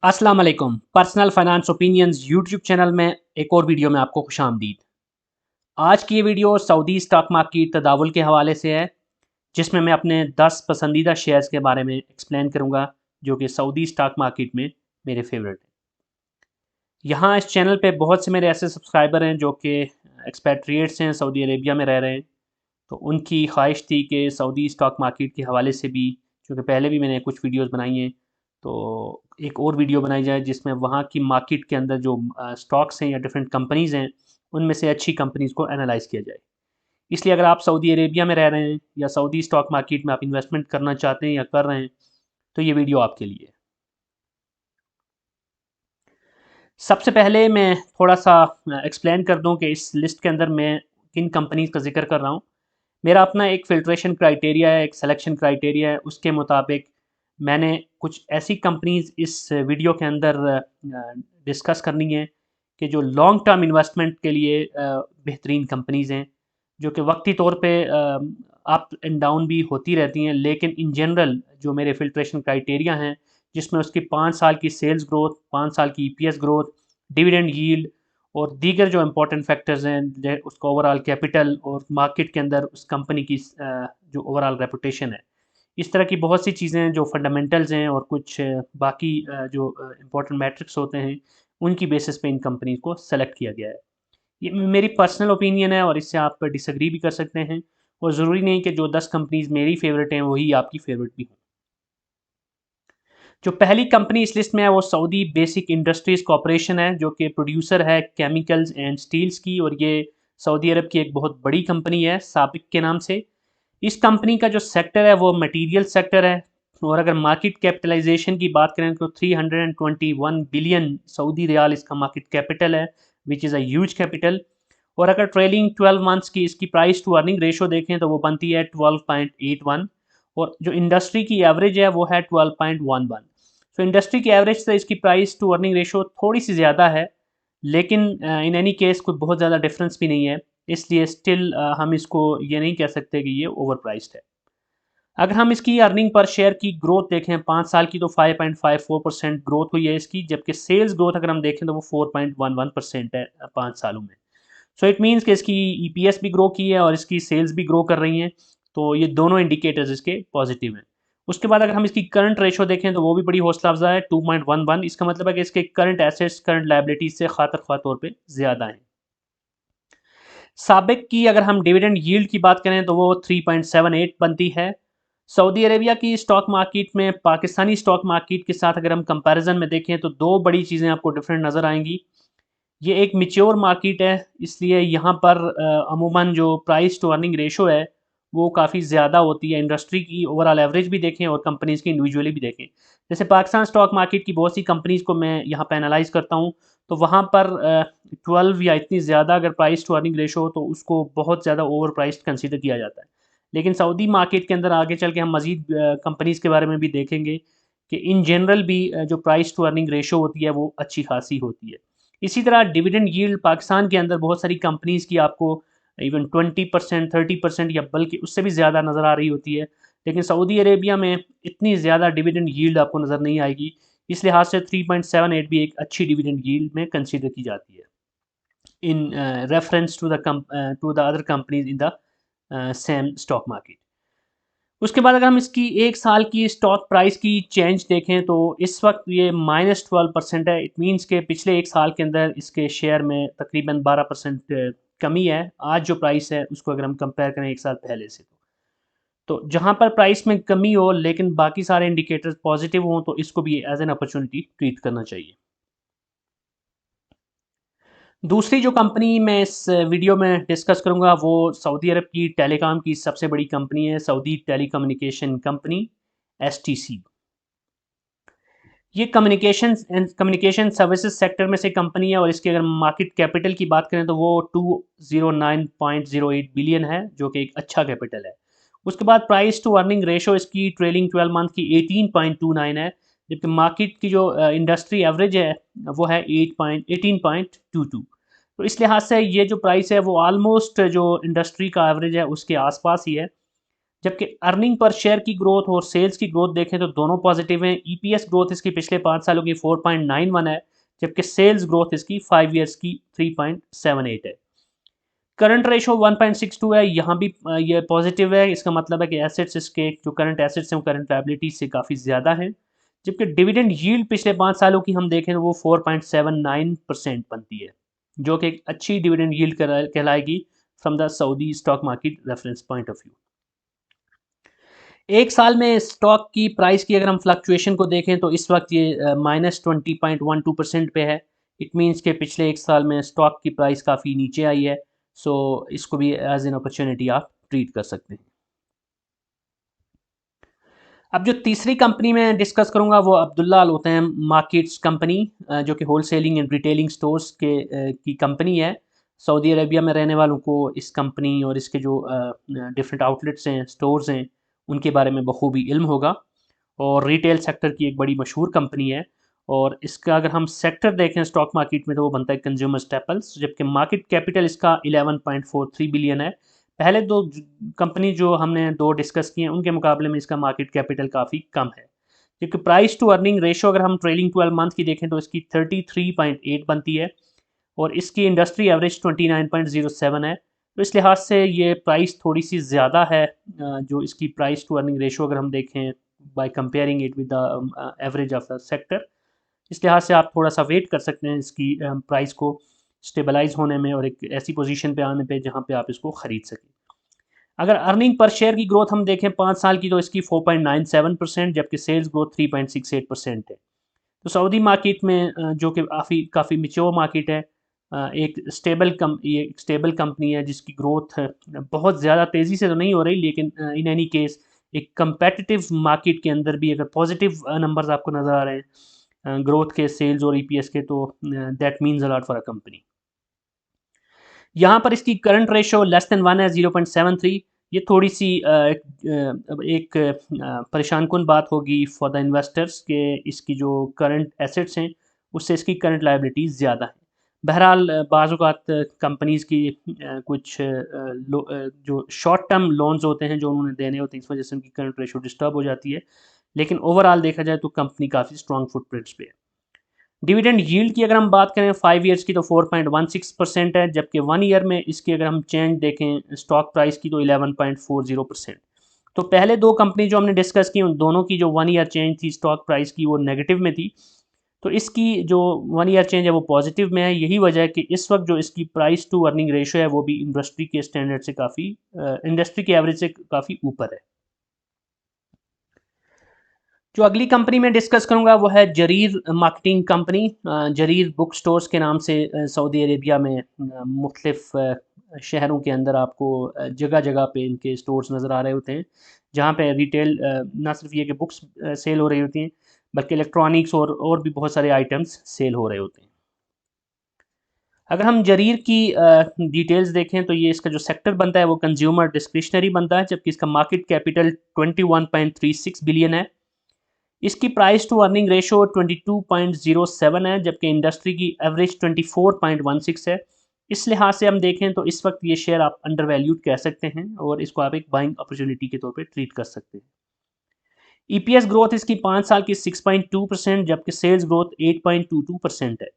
अस्सलाम वालेकुम। Personal finance opinions YouTube channel में एक और वीडियो में आपको खुशामदीद। आज की ये वीडियो सऊदी स्टॉक मार्केट तदावुल के हवाले से है, जिसमें मैं अपने 10 पसंदीदा शेयर्स के बारे में एक्सप्लेन करूंगा, जो कि सऊदी स्टॉक मार्केट में मेरे फेवरेट हैं। यहाँ इस चैनल पे बहुत से मेरे ऐसे सब्सक्राइबर हैं जो कि एक्सपेट्रिएट्स हैं, सऊदी अरेबिया में रह रहे हैं। तो उनकी ख्वाहिश थी कि सऊदी स्टॉक मार्केट के हवाले से भी, क्योंकि पहले भी मैंने कुछ वीडियोस बनाई हैं, तो एक और वीडियो बनाई जाए जिसमें वहाँ की मार्केट के अंदर जो स्टॉक्स हैं या डिफरेंट कंपनीज़ हैं, उनमें से अच्छी कंपनीज़ को एनालाइज़ किया जाए। इसलिए अगर आप सऊदी अरेबिया में रह रहे हैं या सऊदी स्टॉक मार्केट में आप इन्वेस्टमेंट करना चाहते हैं या कर रहे हैं, तो ये वीडियो आपके लिए है। सबसे पहले मैं थोड़ा-सा एक्सप्लेन कर दूँ कि इस लिस्ट के अंदर मैं किन कंपनीज़ का ज़िक्र कर रहा हूँ। मेरा अपना एक फ़िल्ट्रेशन क्राइटेरिया है, एक सिलेक्शन क्राइटेरिया है, उसके मुताबिक मैंने कुछ ऐसी कंपनीज़ इस वीडियो के अंदर डिस्कस करनी है कि जो लॉन्ग टर्म इन्वेस्टमेंट के लिए बेहतरीन कंपनीज़ हैं, जो कि वक़्ती तौर पे अप एंड डाउन भी होती रहती हैं, लेकिन इन जनरल जो मेरे फ़िल्ट्रेशन क्राइटेरिया हैं, जिसमें उसकी 5 साल की सेल्स ग्रोथ, 5 साल की ईपीएस ग्रोथ, डिविडेंड यील्ड और दीगर जो इम्पोर्टेंट फैक्टर्स हैं, उसका ओवरऑल कैपिटल और मार्केट के अंदर उस कंपनी की जो ओवरऑल रेपुटेशन है। इस तरह की बहुत सी चीज़ें हैं जो फंडामेंटल्स हैं और कुछ बाकी जो इम्पोर्टेंट मैट्रिक्स होते हैं, उनकी बेसिस पे इन कंपनी को सेलेक्ट किया गया है। ये मेरी पर्सनल ओपिनियन है और इससे आप डिसएग्री भी कर सकते हैं, और ज़रूरी नहीं कि जो 10 कंपनीज़ मेरी फ़ेवरेट हैं, वही आपकी फ़ेवरेट भी हों। जो पहली कंपनी इस लिस्ट में है वो सऊदी बेसिक इंडस्ट्रीज़ कॉर्पोरेशन है, जो कि प्रोड्यूसर है केमिकल्स एंड स्टील्स की, और ये सऊदी अरब की एक बहुत बड़ी कंपनी है साबिक के नाम से। इस कंपनी का जो सेक्टर है वो मटेरियल सेक्टर है, और अगर मार्केट कैपिटलाइजेशन की बात करें तो 321 बिलियन सऊदी रियाल इसका मार्केट कैपिटल है, which is a huge capital. और अगर ट्रेलिंग 12 मंथ्स की इसकी प्राइस टू अर्निंग रेशो देखें तो वो बनती है 12.81, और जो इंडस्ट्री की एवरेज है वो है 12.11। सो इंडस्ट्री की एवरेज से इसकी प्राइस टू अर्निंग रेशो थोड़ी सी ज़्यादा है, लेकिन इन एनी केस कोई बहुत ज़्यादा डिफरेंस भी नहीं है, इसलिए स्टिल हम इसको ये नहीं कह सकते कि ये ओवर प्राइस्ड है। अगर हम इसकी अर्निंग पर शेयर की ग्रोथ देखें 5 साल की, तो 5.54% ग्रोथ हुई है इसकी, जबकि सेल्स ग्रोथ अगर हम देखें तो वो 4.11% है 5 सालों में। सो इट मीन्स कि इसकी ईपीएस भी ग्रो की है और इसकी सेल्स भी ग्रो कर रही हैं, तो ये दोनों इंडिकेटर्स इसके पॉजिटिव हैं। उसके बाद अगर हम इसकी करंट रेशो देखें तो वो भी बड़ी हौसला अफ़ज़ा है, 2.11। इसका मतलब है कि इसके करंट एसेट्स करंट लायबिलिटीज़ से ख़ातर ख़्वाह तौर पे ज़्यादा हैं। साबिक की अगर हम डिविडेंड यील्ड की बात करें तो वो 3.78 बनती है। सऊदी अरेबिया की स्टॉक मार्केट में पाकिस्तानी स्टॉक मार्केट के साथ अगर हम कंपैरिजन में देखें तो दो बड़ी चीज़ें आपको डिफरेंट नज़र आएंगी। ये एक मैच्योर मार्केट है, इसलिए यहाँ पर अमूमन जो प्राइस टू अर्निंग रेशो है वो काफ़ी ज़्यादा होती है। इंडस्ट्री की ओवरऑल एवरेज भी देखें और कंपनीज़ की इंडिविजुअली भी देखें। जैसे पाकिस्तान स्टॉक मार्केट की बहुत सी कंपनीज़ को मैं यहाँ पे एनालाइज करता हूँ, तो वहाँ पर 12 या इतनी ज़्यादा अगर प्राइस टू अर्निंग रेशो हो तो उसको बहुत ज़्यादा ओवर प्राइस्ड कंसीडर किया जाता है। लेकिन सऊदी मार्केट के अंदर आगे चल के हम मज़ीद कंपनीज़ के बारे में भी देखेंगे कि इन जनरल भी जो प्राइस टू अर्निंग रेशो होती है वो अच्छी खासी होती है। इसी तरह डिविडेंड यील्ड पाकिस्तान के अंदर बहुत सारी कंपनीज़ की आपको इवन 20%, 30% या बल्कि उससे भी ज़्यादा नज़र आ रही होती है। लेकिन सऊदी अरेबिया में इतनी ज़्यादा डिविडेंड यील्ड आपको नज़र नहीं आएगी। इस लिहाज से 3.78 भी एक अच्छी डिविडेंड यील्ड में कंसीडर की जाती है in reference to the other companies in the same stock market. उसके बाद अगर हम इसकी 1 साल की स्टॉक प्राइस की चेंज देखें तो इस वक्त ये -12% है। इट मीन्स के पिछले 1 साल के अंदर इसके शेयर में तकरीबन 12% कमी है। आज जो प्राइस है उसको अगर हम कंपेयर करें 1 साल पहले से, तो जहाँ पर प्राइस में कमी हो लेकिन बाकी सारे इंडिकेटर्स पॉजिटिव हों, तो इसको भी एज़ एन अपॉर्चुनिटी ट्रीट करना चाहिए। दूसरी जो कंपनी मैं इस वीडियो में डिस्कस करूँगा वो सऊदी अरब की टेलीकॉम की सबसे बड़ी कंपनी है, सऊदी टेलीकम्युनिकेशन कंपनी, एसटीसी। ये कम्युनिकेशन सर्विसेज सेक्टर में से कंपनी है, और इसकी अगर मार्केट कैपिटल की बात करें तो वो 209.08 बिलियन है, जो कि एक अच्छा कैपिटल है। उसके बाद प्राइस टू अर्निंग रेशो इसकी ट्रेलिंग 12 मंथ की 18.29 है, जबकि मार्केट की जो इंडस्ट्री एवरेज है वो है 18.22। तो इस लिहाज से ये जो प्राइस है वो ऑलमोस्ट जो इंडस्ट्री का एवरेज है उसके आसपास ही है। जबकि अर्निंग पर शेयर की ग्रोथ और सेल्स की ग्रोथ देखें तो दोनों पॉजिटिव हैं। ईपीएस ग्रोथ इसकी पिछले 5 सालों की 4.91 है, जबकि सेल्स ग्रोथ इसकी 5 ईयर्स की 3.78 है। करंट रेशो 1.62 है, यहाँ भी ये पॉजिटिव है। इसका मतलब है कि एसेट्स इसके जो करंट एसेट्स हैं वो करंट लायबिलिटीज से काफ़ी ज़्यादा हैं। जबकि डिविडेंड यील्ड पिछले 5 सालों की हम देखें तो वो 4.79% बनती है, जो कि एक अच्छी डिविडेंड यील्ड कहलाएगी from the Saudi stock market reference point of view. एक साल में स्टॉक की प्राइस की अगर हम फ्लक्चुएशन को देखें तो इस वक्त ये -20.12% पे है। इट मीन्स के पिछले एक साल में स्टॉक की प्राइस काफ़ी नीचे आई है। सो इसको भी एज एन अपॉर्चुनिटी आप ट्रीट कर सकते हैं। अब जो तीसरी कंपनी मैं डिस्कस करूंगा वो अब्दुल्ला अल उतैम मार्केट्स कंपनी, जो कि होलसेलिंग एंड रिटेलिंग स्टोर्स की कंपनी है। सऊदी अरेबिया में रहने वालों को इस कंपनी और इसके जो डिफरेंट आउटलेट्स हैं, स्टोर्स हैं, उनके बारे में बखूबी इल्म होगा। और रिटेल सेक्टर की एक बड़ी मशहूर कंपनी है। और इसका अगर हम सेक्टर देखें स्टॉक मार्केट में तो वो बनता है कंज्यूमर स्टेपल्स, जबकि मार्केट कैपिटल इसका 11.43 बिलियन है। पहले दो कंपनी जो हमने दो डिस्कस किए हैं उनके मुकाबले में इसका मार्केट कैपिटल काफ़ी कम है। क्योंकि प्राइस टू अर्निंग रेशो अगर हम ट्रेलिंग 12 मंथ की देखें तो इसकी 33.8 बनती है, और इसकी इंडस्ट्री एवरेज 29.07 है। तो इस लिहाज से ये प्राइस थोड़ी सी ज़्यादा है। जो इसकी प्राइस टू अर्निंग रेशो अगर हम देखें by comparing it with the average of the sector, इस लिहाज से आप थोड़ा सा वेट कर सकते हैं इसकी प्राइस को स्टेबलाइज होने में और एक ऐसी पोजीशन पे आने पे जहाँ पे आप इसको ख़रीद सकें। अगर अर्निंग पर शेयर की ग्रोथ हम देखें 5 साल की तो इसकी 4.97%, जबकि सेल्स ग्रोथ 3.68% है। तो सऊदी मार्केट में जो कि काफ़ी मिच्योर मार्केट है, एक ये एक स्टेबल कंपनी है जिसकी ग्रोथ बहुत ज़्यादा तेज़ी से तो नहीं हो रही, लेकिन इन एनी केस एक कम्पेटिटिव मार्केट के अंदर भी अगर पॉजिटिव नंबर्स आपको नज़र आ रहे हैं ग्रोथ के, सेल्स और ईपीएस के, तो that means a lot for a company. यहाँ पर इसकी करंट रेशो लेस देन 1 है, 0.73। ये थोड़ी सी एक परेशान कुन बात होगी फॉर द इन्वेस्टर्स के इसकी जो करंट एसेट्स हैं उससे इसकी करंट लायबिलिटीज़ ज़्यादा हैं। बहरहाल बाज़ औक़ात कंपनीज़ की जो शॉर्ट टर्म लोन्स होते हैं जो उन्होंने देने होते हैं, इस वजह से उनकी करंट रेशो डिस्टर्ब हो जाती है। लेकिन ओवरऑल देखा जाए तो कंपनी काफ़ी स्ट्रॉन्ग फुटप्रिंट्स पे है। डिविडेंड यील्ड की अगर हम बात करें 5 ईयर्स की तो 4.16% है, जबकि 1 ईयर में इसकी अगर हम चेंज देखें स्टॉक प्राइस की तो 11.40%। तो पहले दो कंपनी जो हमने डिस्कस की उन दोनों की जो 1 ईयर चेंज थी स्टॉक प्राइस की वो नेगेटिव में थी। तो इसकी जो 1 ईयर चेंज है वो पॉजिटिव में है। यही वजह है कि इस वक्त जो इसकी प्राइस टू अर्निंग रेशो है वो भी इंडस्ट्री के स्टैंडर्ड से काफ़ी इंडस्ट्री के एवरेज से काफ़ी ऊपर है। जो अगली कंपनी मैं डिस्कस करूंगा वो है Jarir marketing company. Jarir book stores के नाम से सऊदी अरेबिया में मुख्तलिफ शहरों के अंदर आपको जगह जगह पे इनके स्टोर्स नज़र आ रहे होते हैं, जहाँ पे रिटेल ना सिर्फ ये कि बुक्स सेल हो रही होती हैं बल्कि इलेक्ट्रॉनिक्स और भी बहुत सारे आइटम्स सेल हो रहे होते हैं। अगर हम जरीर की डिटेल्स देखें तो ये इसका जो सेक्टर बनता है वो कंज्यूमर डिस्क्रिशनरी बनता है, जबकि इसका मार्केट कैपिटल 21.36 बिलियन है। इसकी प्राइस टू अर्निंग रेशो 22.07 है, जबकि इंडस्ट्री की एवरेज 24.16 है। इस लिहाज से हम देखें तो इस वक्त ये शेयर आप अंडर वैल्यूड कह सकते हैं और इसको आप एक बाइंग अपॉर्चुनिटी के तौर पे ट्रीट कर सकते हैं। ईपीएस ग्रोथ इसकी 5 साल की 6.2%, जबकि सेल्स ग्रोथ 8.22% है।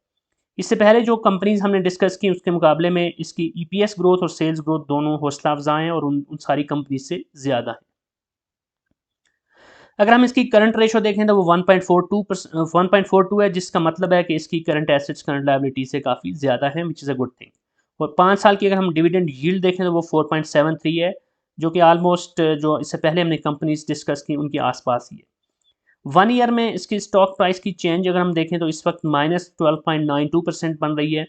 इससे पहले जो कंपनीज हमने डिस्कस की उसके मुकाबले में इसकी ईपीएस ग्रोथ और सेल्स ग्रोथ दोनों हौसला अफजा हैं और उन सारी कंपनीज से ज़्यादा है। अगर हम इसकी करंट रेशो देखें तो वो 1.42 है, जिसका मतलब है कि इसकी करंट एसेट्स करंट लायबिलिटी से काफ़ी ज़्यादा है, which is a good thing. और 5 साल की अगर हम डिविडेंड यील्ड देखें तो वो 4.73 है, जो कि आलमोस्ट जो इससे पहले हमने कंपनीज डिस्कस की उनके आसपास ही है। 1 ईयर में इसकी स्टॉक प्राइस की चेंज अगर हम देखें तो इस वक्त -12.92% बन रही है।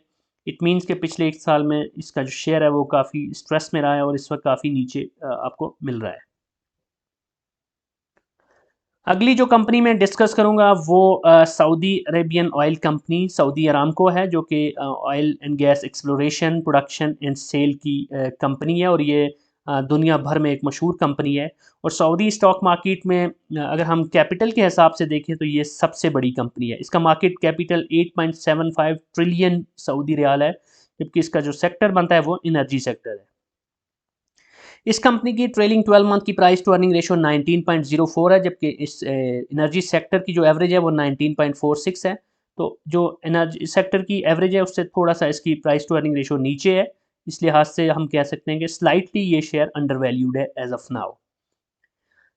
इट मीन्स कि पिछले एक साल में इसका जो शेयर है वो काफ़ी स्ट्रेस में रहा है और इस वक्त काफ़ी नीचे आपको मिल रहा है। अगली जो कंपनी मैं डिस्कस करूंगा वो Saudi Arabian oil company Saudi Aramco है, जो कि oil and gas exploration, production and sale की कंपनी है और ये दुनिया भर में एक मशहूर कंपनी है। और सऊदी स्टॉक मार्केट में अगर हम कैपिटल के हिसाब से देखें तो ये सबसे बड़ी कंपनी है। इसका market capital 8.75 trillion Saudi riyal है, जबकि इसका जो सेक्टर बनता है वो एनर्जी सेक्टर है। इस कंपनी की ट्रेलिंग 12 मंथ की प्राइस टू अर्निंग रेशो 19.04 है, जबकि इस एनर्जी सेक्टर की जो एवरेज है वो 19.46 है। तो जो एनर्जी सेक्टर की एवरेज है उससे थोड़ा सा इसकी प्राइस टू अर्निंग रेशो नीचे है, इस लिहाज से हम कह सकते हैं कि स्लाइटली ये शेयर अंडर वैल्यूड है एज ऑफ नाउ।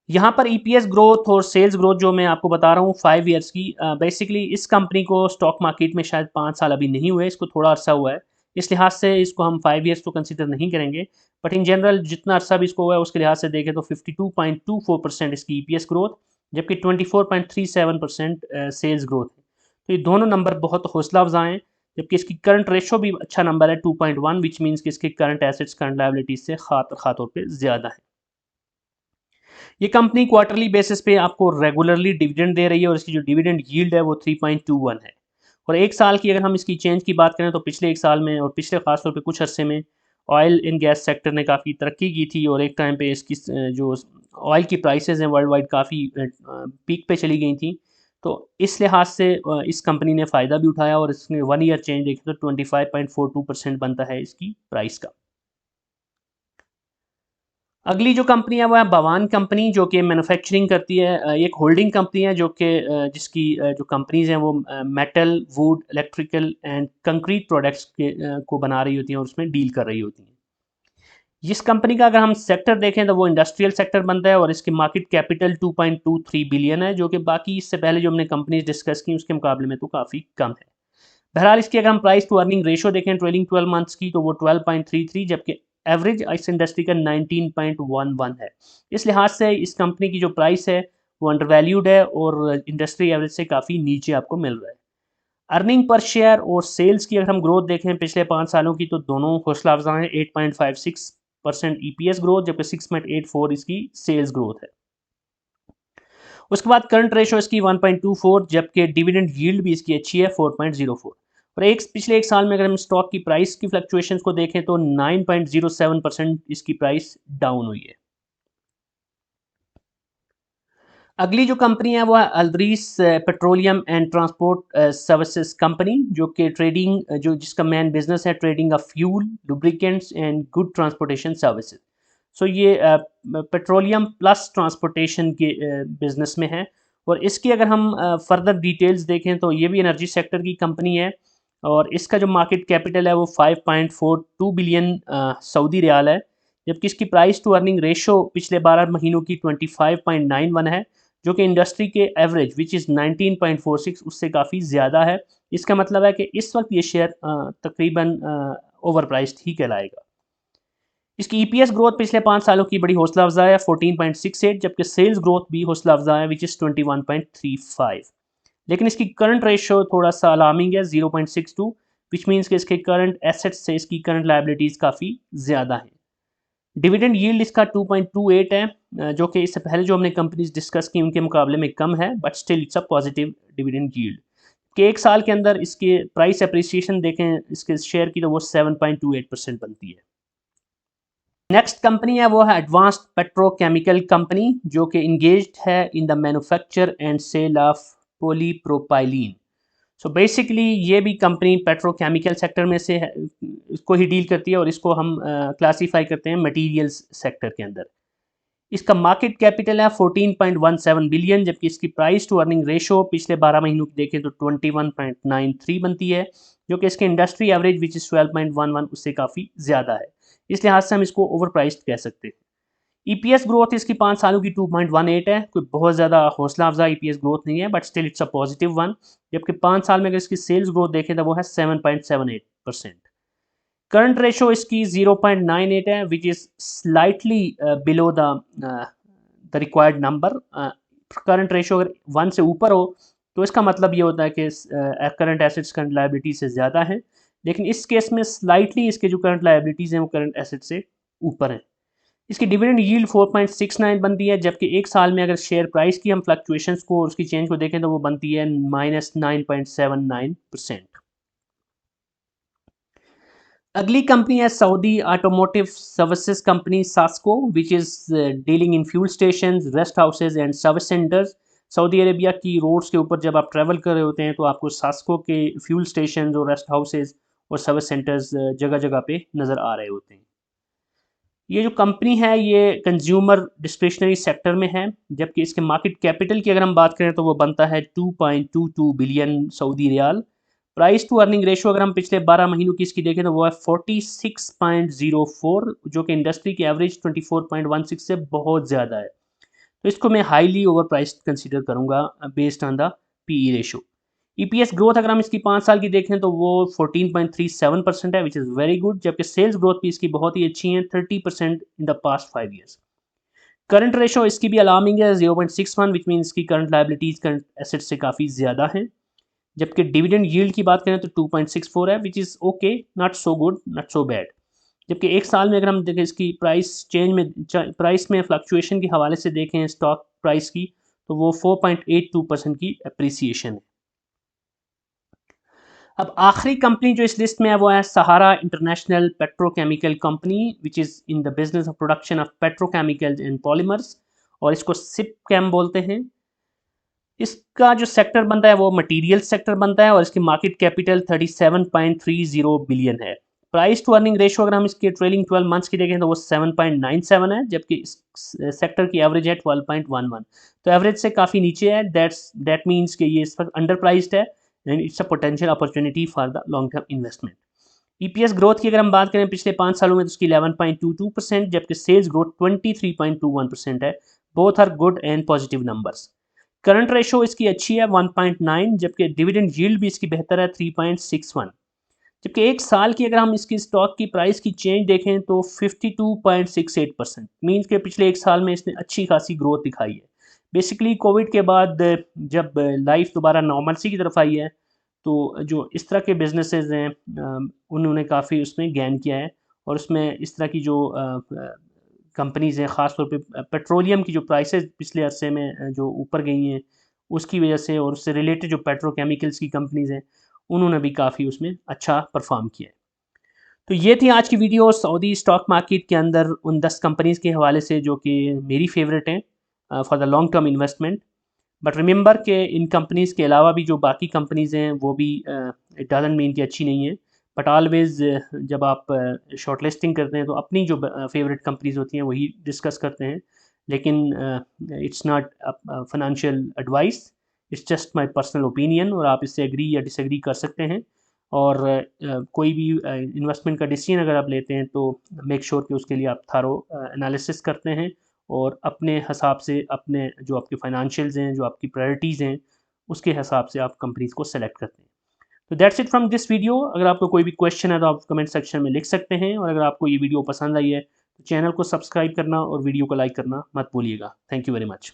यहाँ पर ईपीएस ग्रोथ और सेल्स ग्रोथ जो मैं आपको बता रहा हूँ 5 ईयर्स की, बेसिकली इस कंपनी को स्टॉक मार्केट में शायद 5 साल अभी नहीं हुए, इसको थोड़ा अरसा हुआ है, इस लिहाज से इसको हम 5 ईयर्स तो कंसिडर नहीं करेंगे। बट इन जनरल जितना अरसा भी इसको हुआ है उसके लिहाज से देखें तो 52.24% इसकी ईपीएस ग्रोथ, जबकि 24.37% सेल्स ग्रोथ है। तो ये दोनों नंबर बहुत हौसला अफजा हैं, जबकि इसकी करंट रेशो भी अच्छा नंबर है 2.1, विच मीन्स कि इसके करंट एसेट्स करंट लायबिलिटीज से खातौर पर ज़्यादा है। ये कंपनी क्वार्टरली बेसिस पे आपको रेगुलरली डिविडेंड दे रही है और इसकी जो डिविडेंड यील्ड है वो 3.21 है। और एक साल की अगर हम इसकी चेंज की बात करें तो पिछले एक साल में और पिछले खास तौर पे कुछ अरसे में ऑयल एंड गैस सेक्टर ने काफ़ी तरक्की की थी और एक टाइम पे इसकी जो ऑयल की प्राइसेस हैं वर्ल्ड वाइड काफ़ी पीक पे चली गई थी। तो इस लिहाज से इस कंपनी ने फ़ायदा भी उठाया और इसमें 1 ईयर चेंज देखें तो 25.42% बनता है इसकी प्राइस का। अगली जो कंपनी है वो है भवान कंपनी, जो कि मैन्युफैक्चरिंग करती है। एक होल्डिंग कंपनी है जो कि जिसकी जो कंपनीज़ हैं वो metal, would, electrical and concrete products के को बना रही होती हैं और उसमें डील कर रही होती हैं। जिस कंपनी का अगर हम सेक्टर देखें तो वो इंडस्ट्रियल सेक्टर बनता है और इसकी मार्केट कैपिटल 2.23 बिलियन है, जो कि बाकी इससे पहले जो हमने कंपनीज डिस्कस की उसके मुकाबले में तो काफ़ी कम है। बहरहाल इसकी अगर हम प्राइस टू अर्निंग रेशो देखें ट्रेलिंग 12 मंथ्स की तो वो 12.33, जबकि एवरेज इस इंडस्ट्री का 19.11 है। इस लिहाज से इस कंपनी की जो प्राइस है वो अंडर वैल्यूड है और इंडस्ट्री एवरेज से काफ़ी नीचे आपको मिल रहा है। अर्निंग पर शेयर और सेल्स की अगर हम ग्रोथ देखें पिछले 5 सालों की तो दोनों हौसला अफजा हैं। 8.56% ईपीएस ग्रोथ, जबकि 6.84 इसकी सेल्स ग्रोथ है। उसके बाद करंट रेशो इसकी 1.24, जबकि डिविडेंड यील्ड भी इसकी अच्छी है 4.04। और पिछले एक साल में अगर हम स्टॉक की प्राइस की फ्लक्चुएशंस को देखें तो 9.07% इसकी प्राइस डाउन हुई है। अगली जो कंपनी है वो है Aldrees petroleum and transport services company, जो कि ट्रेडिंग जो जिसका मेन बिजनेस है trading of fuel, lubricants and good transportation services. So ये पेट्रोलियम प्लस ट्रांसपोर्टेशन के बिजनेस में है। और इसकी अगर हम फर्दर डिटेल्स देखें तो ये भी एनर्जी सेक्टर की कंपनी है और इसका जो मार्केट कैपिटल है वो 5.42 बिलियन सऊदी रियाल है, जबकि इसकी प्राइस टू अर्निंग रेशो पिछले 12 महीनों की 25.91 है, जो कि इंडस्ट्री के एवरेज विच इज़ 19.46 उससे काफ़ी ज़्यादा है। इसका मतलब है कि इस वक्त ये शेयर तकरीबन ओवर प्राइस्ड ही कहलाएगा। इसकी ईपीएस ग्रोथ पिछले 5 सालों की बड़ी हौसला अफजा है 14.68, जबकि सेल्स ग्रोथ भी हौसला अफजा है विच इज़ 21.35। लेकिन इसकी करंट रेशो थोड़ा सा अलार्मिंग है 0.62, विच मीन्स कि इसके करंट एसेट्स से इसकी करंट लाइबिलिटीज़ काफ़ी ज़्यादा हैं। डिविडेंड यील्ड इसका 2.28 है, जो कि इससे पहले जो हमने कंपनीज डिस्कस की उनके मुकाबले में कम है, but still it's a positive dividend yield. कि एक साल के अंदर इसके प्राइस अप्रिसिएशन देखें इसके शेयर की तो वो 7.28% बनती है। नेक्स्ट कंपनी है वो है एडवांस्ड पेट्रोकेमिकल कंपनी, जो कि इंगेज्ड है in the manufacture and sale of polypropylene. So basically ये भी कंपनी पेट्रोकेमिकल सेक्टर में से है, इसको ही डील करती है और इसको हम क्लासीफाई करते हैं मटेरियल्स सेक्टर के अंदर। इसका मार्केट कैपिटल है 14.17 बिलियन, जबकि इसकी प्राइस टू अर्निंग रेशो पिछले 12 महीनों की देखें तो 21.93 बनती है, जो कि इसके इंडस्ट्री एवरेज विच इज़ 12.11 उससे काफ़ी ज़्यादा है। इस लिहाज से हम इसको ओवर प्राइस्ड कह सकते हैं। ईपीएस ग्रोथ इसकी 5 सालों की 2.18 है, कोई बहुत ज़्यादा हौसला अफजा ईपीएस ग्रोथ नहीं है, but still it's a positive one. जबकि 5 साल में अगर इसकी सेल्स ग्रोथ देखें तो वो है 7.78%। करंट रेशो इसकी 0.98 है which is slightly below the required number. Current ratio अगर 1 से ऊपर हो तो इसका मतलब ये होता है कि करंट एसेट्स करंट लायबिलिटी से ज़्यादा है, लेकिन इस केस में स्लाइटली इसके जो करंट लायबिलिटीज़ हैं वो करंट एसेट से ऊपर हैं। इसकी डिविडेंड यील्ड 4.69 बनती है, जबकि एक साल में अगर शेयर प्राइस की हम फ्लक्चुएशंस को और उसकी चेंज को देखें तो वो बनती है -9.79%। अगली कंपनी है Saudi automotive services company SASCO, which is dealing in fuel station, rest houses and service centres. Saudi Arabia की रोड्स के ऊपर जब आप ट्रैवल कर रहे होते हैं तो आपको सास्को के फ्यूल स्टेशन और रेस्ट हाउसेज और सर्विस सेंटर्स जगह जगह पे नज़र आ रहे होते हैं। ये जो कंपनी है ये कंज्यूमर डिस्क्रिशनरी सेक्टर में है, जबकि इसके मार्केट कैपिटल की अगर हम बात करें तो वो बनता है 2.22 billion Saudi riyal. Price to earning ratio अगर हम पिछले 12 महीनों की इसकी देखें तो वो है 46.04, जो कि इंडस्ट्री की एवरेज 24.16 से बहुत ज़्यादा है। तो इसको मैं हाईली ओवर प्राइस कंसिडर करूँगा based on the PE ratio. EPS growth अगर हम इसकी 5 साल की देखें तो वो 14.37% है, विच इज़ वेरी गुड, जबकि सेल्स ग्रोथ भी इसकी बहुत ही अच्छी है, 30% in the past 5 years. Current ratio इसकी भी अलार्मिंग है, 0.61, विच मीन इसकी करंट लाइबिलिटीज करंट एसेट्स से काफ़ी ज़्यादा है। जबकि डिविडेंड यील्ड की बात करें तो 2.64 है, which is okay, not so good, not so bad. जबकि एक साल में अगर हम देखें इसकी प्राइस में फ्लक्चुएशन के हवाले से देखें स्टॉक प्राइस की, तो वो 4.82% की अप्रिसिएशन है। अब आखिरी कंपनी जो इस लिस्ट में है वो है Sahara international petrochemical company, which is in the business of production of petrochemicals and polymers, और इसको सिपकेम बोलते हैं। इसका जो सेक्टर बनता है वो मटेरियल सेक्टर बनता है और इसकी मार्केट कैपिटल 37.30 बिलियन है। प्राइस टू अर्निंग रेशो अगर हम इसके ट्रेलिंग 12 मंथ्स की देखें तो वो 7.97 है, जबकि इस सेक्टर की एवरेज है 12.11। तो एवरेज से काफ़ी नीचे है, दैट मीन्स कि ये इस वक्त अंडर प्राइस्ड है and it's a potential opportunity for the long term investment. EPS growth की अगर हम बात करें पिछले 5 सालों में तो उसकी 11.22%, जबकि सेल्स ग्रोथ 23.21% है। Both are good and positive numbers. Current ratio इसकी अच्छी है 1.9, जबकि डिविडेंड यील्ड भी इसकी बेहतर है 3.61। जबकि एक साल की अगर हम इसकी स्टॉक की प्राइस की चेंज देखें तो 52.68%, मीन्स के पिछले एक साल में इसने अच्छी खासी ग्रोथ दिखाई है। बेसिकली कोविड के बाद जब लाइफ दोबारा नॉर्मलसी की तरफ आई है तो जो इस तरह के बिजनेसेस हैं उन्होंने काफ़ी उसमें गेन किया है, और उसमें इस तरह की जो कंपनीज़ हैं ख़ास तौर पे पेट्रोलियम की जो प्राइसेस पिछले अरसे में जो ऊपर गई हैं उसकी वजह से, और उससे रिलेटेड जो पेट्रोकेमिकल्स की कंपनीज़ हैं उन्होंने भी काफ़ी उसमें अच्छा परफॉर्म किया है। तो ये थी आज की वीडियो सऊदी स्टॉक मार्केट के अंदर उन 10 कंपनीज़ के हवाले से जो कि मेरी फेवरेट हैं for the long term investment. But remember कि इन कंपनीज़ के अलावा भी जो बाकी कंपनीज़ हैं वो भी इट डजंट मीन कि अच्छी नहीं है, बट ऑलवेज़ जब आप शॉर्ट लिस्टिंग करते हैं तो अपनी जो फेवरेट कंपनीज़ होती हैं वही डिस्कस करते हैं, लेकिन it's not financial advice, it's just my personal opinion, और आप इससे एग्री या डिसएग्री कर सकते हैं। और कोई भी इन्वेस्टमेंट का डिसीजन अगर आप लेते हैं तो मेक श्योर कि उसके लिए आप थारो एनालिसिस करते हैं और अपने हिसाब से अपने जो आपके फाइनेंशियल्स हैं, जो आपकी प्रायोरिटीज़ हैं, उसके हिसाब से आप कंपनीज़ को सेलेक्ट करते हैं। तो that's it from this video. अगर आपको कोई भी क्वेश्चन है तो आप कमेंट सेक्शन में लिख सकते हैं, और अगर आपको ये वीडियो पसंद आई है तो चैनल को सब्सक्राइब करना और वीडियो को लाइक करना मत भूलिएगा। Thank you very much.